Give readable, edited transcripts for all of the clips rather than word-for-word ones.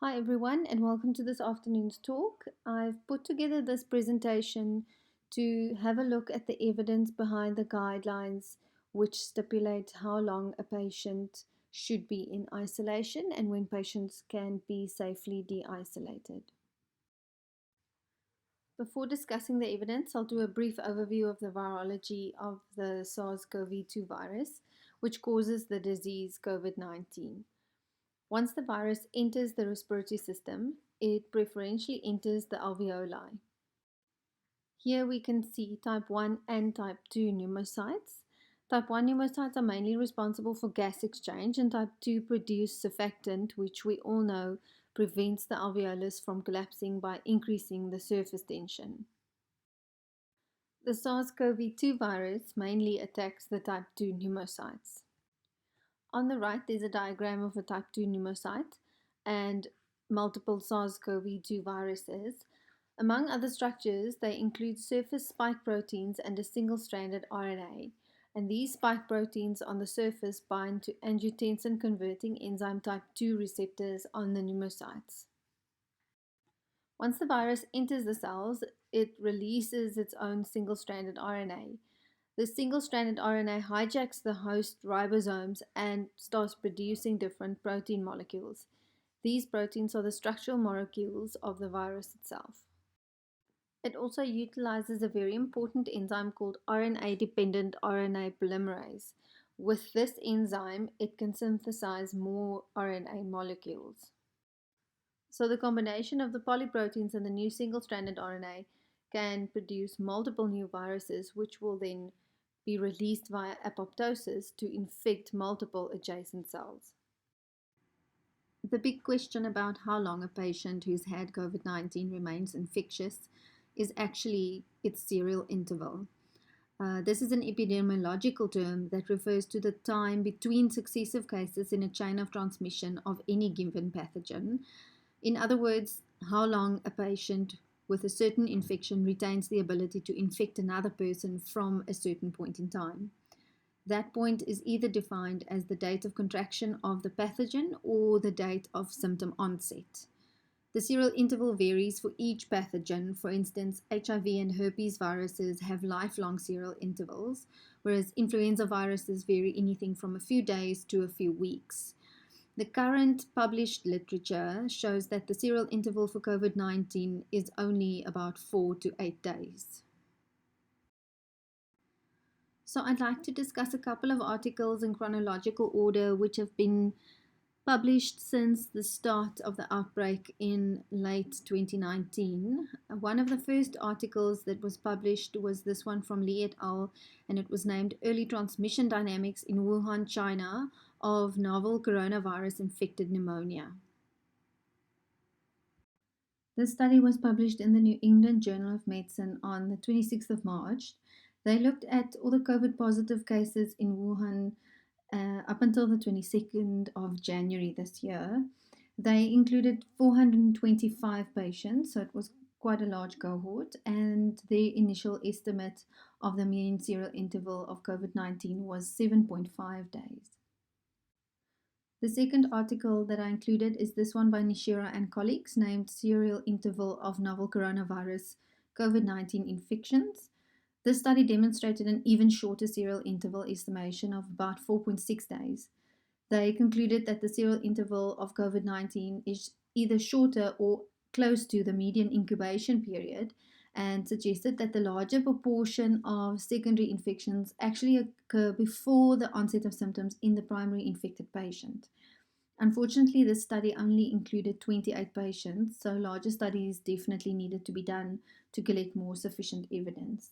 Hi everyone and welcome to this afternoon's talk. I've put together this presentation to have a look at the evidence behind the guidelines which stipulate how long a patient should be in isolation and when patients can be safely de-isolated. Before discussing the evidence, I'll do a brief overview of the virology of the SARS-CoV-2 virus, which causes the disease COVID-19. Once the virus enters the respiratory system, it preferentially enters the alveoli. Here we can see type 1 and type 2 pneumocytes. Type 1 pneumocytes are mainly responsible for gas exchange, and type 2 produce surfactant, which we all know prevents the alveolus from collapsing by increasing the surface tension. The SARS-CoV-2 virus mainly attacks the type 2 pneumocytes. On the right, there's a diagram of a type 2 pneumocyte and multiple SARS-CoV-2 viruses. Among other structures, they include surface spike proteins and a single-stranded RNA. And these spike proteins on the surface bind to angiotensin-converting enzyme type 2 receptors on the pneumocytes. Once the virus enters the cells, it releases its own single-stranded RNA. The single-stranded RNA hijacks the host ribosomes and starts producing different protein molecules. These proteins are the structural molecules of the virus itself. It also utilizes a very important enzyme called RNA-dependent RNA polymerase. With this enzyme, it can synthesize more RNA molecules. So the combination of the polyproteins and the new single-stranded RNA can produce multiple new viruses, which will then be released via apoptosis to infect multiple adjacent cells. The big question about how long a patient who's had COVID-19 remains infectious is actually its serial interval. This is an epidemiological term that refers to the time between successive cases in a chain of transmission of any given pathogen. In other words, how long a patient with a certain infection retains the ability to infect another person from a certain point in time. That point is either defined as the date of contraction of the pathogen or the date of symptom onset. The serial interval varies for each pathogen. For instance, HIV and herpes viruses have lifelong serial intervals, whereas influenza viruses vary anything from a few days to a few weeks. The current published literature shows that the serial interval for COVID-19 is only about 4 to 8 days. So I'd like to discuss a couple of articles in chronological order which have been published since the start of the outbreak in late 2019. One of the first articles that was published was this one from Li et al., and it was named Early Transmission Dynamics in Wuhan, China of Novel Coronavirus Infected Pneumonia. This study was published in the New England Journal of Medicine on the 26th of March. They looked at all the COVID positive cases in Wuhan up until the 22nd of January this year. They included 425 patients, so it was quite a large cohort, and their initial estimate of the mean serial interval of COVID-19 was 7.5 days. The second article that I included is this one by Nishira and colleagues named Serial Interval of Novel Coronavirus COVID-19 Infections. This study demonstrated an even shorter serial interval estimation of about 4.6 days. They concluded that the serial interval of COVID-19 is either shorter or close to the median incubation period, and suggested that the larger proportion of secondary infections actually occur before the onset of symptoms in the primary infected patient. Unfortunately, this study only included 28 patients, so larger studies definitely needed to be done to collect more sufficient evidence.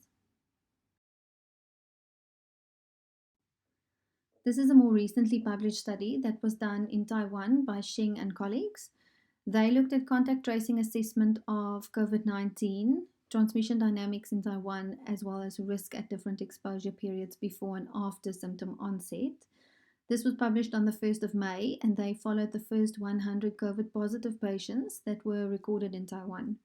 This is a more recently published study that was done in Taiwan by Sheng and colleagues. They looked at contact tracing assessment of COVID-19, transmission dynamics in Taiwan, as well as risk at different exposure periods before and after symptom onset. This was published on the 1st of May, and they followed the first 100 COVID positive patients that were recorded in Taiwan.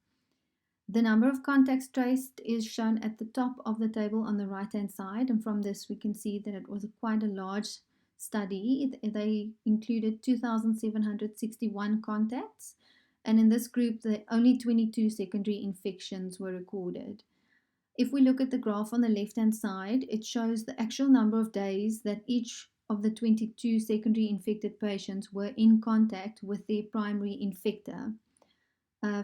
The number of contacts traced is shown at the top of the table on the right-hand side, and from this we can see that it was quite a large study. They included 2,761 contacts And in this group, only 22 secondary infections were recorded. If we look at the graph on the left-hand side, it shows the actual number of days that each of the 22 secondary infected patients were in contact with their primary infector.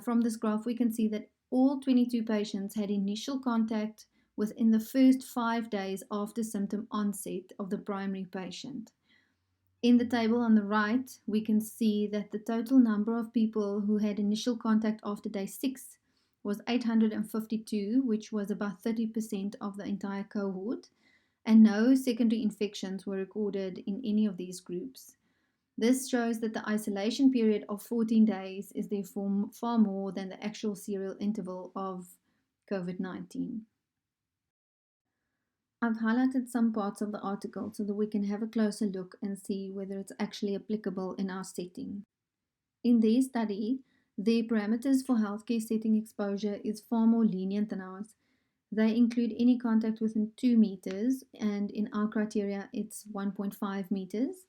From this graph, we can see that all 22 patients had initial contact within the first 5 days after symptom onset of the primary patient. In the table on the right, we can see that the total number of people who had initial contact after day 6 was 852, which was about 30% of the entire cohort, and no secondary infections were recorded in any of these groups. This shows that the isolation period of 14 days is therefore far more than the actual serial interval of COVID-19. I've highlighted some parts of the article so that we can have a closer look and see whether it's actually applicable in our setting. In their study, their parameters for healthcare setting exposure is far more lenient than ours. They include any contact within 2 meters, and in our criteria, it's 1.5 meters.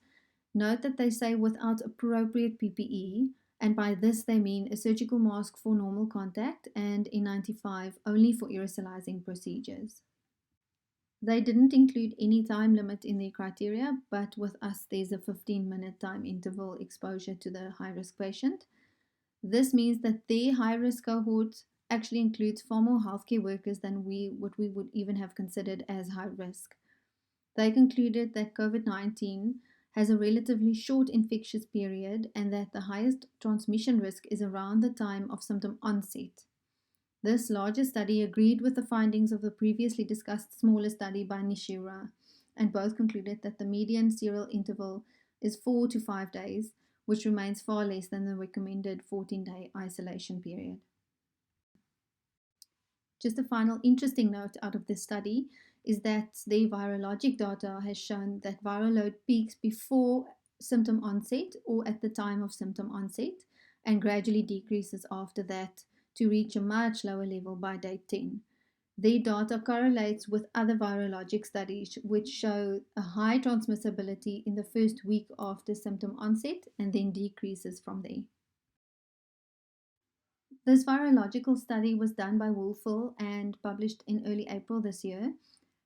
Note that they say without appropriate PPE, and by this they mean a surgical mask for normal contact and N95 only for aerosolizing procedures. They didn't include any time limit in their criteria, but with us there's a 15-minute time interval exposure to the high-risk patient. This means that their high-risk cohort actually includes far more healthcare workers than what we would even have considered as high risk. They concluded that COVID-19 has a relatively short infectious period and that the highest transmission risk is around the time of symptom onset. This larger study agreed with the findings of the previously discussed smaller study by Nishira, and both concluded that the median serial interval is 4 to 5 days, which remains far less than the recommended 14-day isolation period. Just a final interesting note out of this study is that the virologic data has shown that viral load peaks before symptom onset or at the time of symptom onset and gradually decreases after that to reach a much lower level by day 10. Their data correlates with other virologic studies which show a high transmissibility in the first week after symptom onset and then decreases from there. This virological study was done by Woolfel and published in early April this year.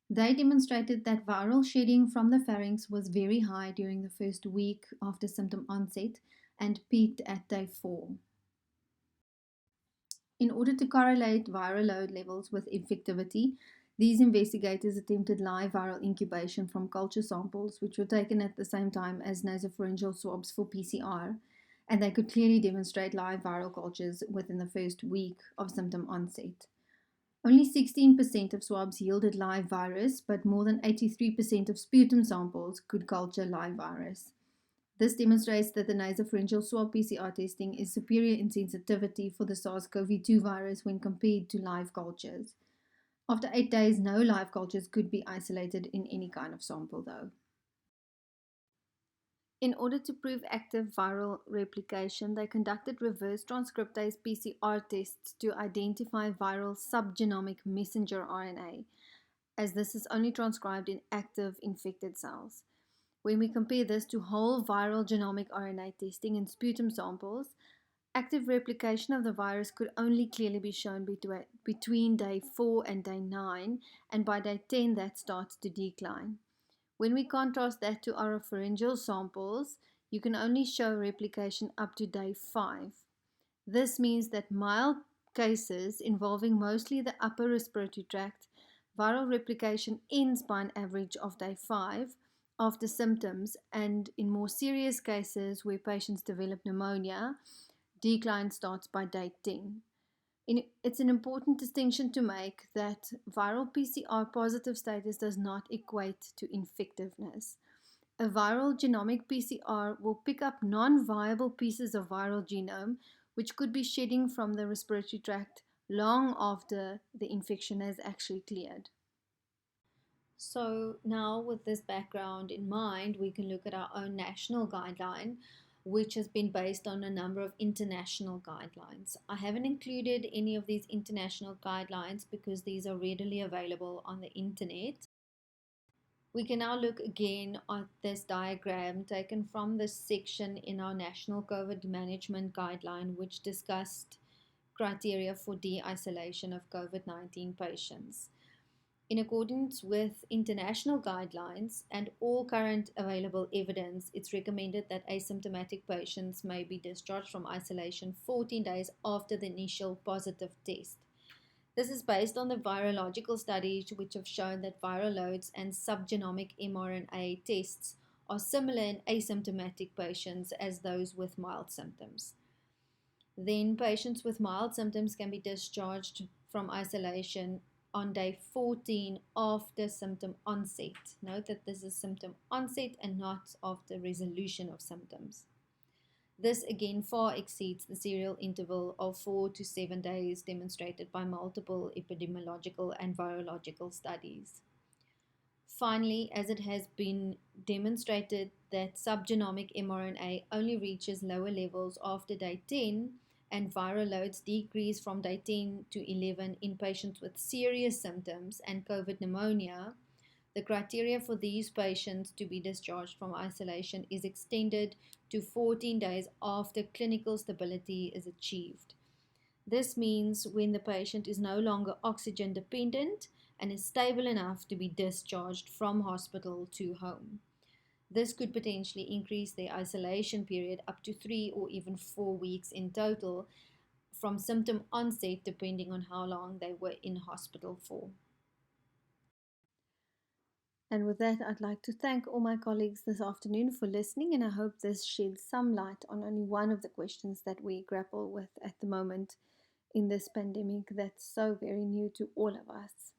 They demonstrated that viral shedding from the pharynx was very high during the first week after symptom onset and peaked at day 4. In order to correlate viral load levels with infectivity, these investigators attempted live viral incubation from culture samples, which were taken at the same time as nasopharyngeal swabs for PCR, and they could clearly demonstrate live viral cultures within the first week of symptom onset. Only 16% of swabs yielded live virus, but more than 83% of sputum samples could culture live virus. This demonstrates that the nasopharyngeal swab PCR testing is superior in sensitivity for the SARS-CoV-2 virus when compared to live cultures. After 8 days, no live cultures could be isolated in any kind of sample, though. In order to prove active viral replication, they conducted reverse transcriptase PCR tests to identify viral subgenomic messenger RNA, as this is only transcribed in active infected cells. When we compare this to whole viral genomic RNA testing in sputum samples, active replication of the virus could only clearly be shown between day 4 and day 9, and by day 10 that starts to decline. When we contrast that to oropharyngeal samples, you can only show replication up to day 5. This means that mild cases involving mostly the upper respiratory tract, viral replication ends by an average of day 5 after symptoms, and in more serious cases where patients develop pneumonia, decline starts by day 10. It's an important distinction to make that viral PCR positive status does not equate to infectiveness. A viral genomic PCR will pick up non-viable pieces of viral genome, which could be shedding from the respiratory tract long after the infection has actually cleared. So now with this background in mind, we can look at our own national guideline, which has been based on a number of international guidelines. I haven't included any of these international guidelines because these are readily available on the internet. We can now look again at this diagram taken from this section in our National COVID Management Guideline, which discussed criteria for de-isolation of COVID-19 patients. In accordance with international guidelines and all current available evidence, it's recommended that asymptomatic patients may be discharged from isolation 14 days after the initial positive test. This is based on the virological studies which have shown that viral loads and subgenomic mRNA tests are similar in asymptomatic patients as those with mild symptoms. Then, patients with mild symptoms can be discharged from isolation on day 14 after symptom onset. Note that this is symptom onset and not after resolution of symptoms. This again far exceeds the serial interval of 4 to 7 days demonstrated by multiple epidemiological and virological studies. Finally, as it has been demonstrated that subgenomic mRNA only reaches lower levels after day 10 and viral loads decrease from day 10 to 11 in patients with serious symptoms and COVID pneumonia, the criteria for these patients to be discharged from isolation is extended to 14 days after clinical stability is achieved. This means when the patient is no longer oxygen dependent and is stable enough to be discharged from hospital to home. This could potentially increase their isolation period up to 3 or even 4 weeks in total from symptom onset, depending on how long they were in hospital for. And with that, I'd like to thank all my colleagues this afternoon for listening, and I hope this sheds some light on only one of the questions that we grapple with at the moment in this pandemic that's so very new to all of us.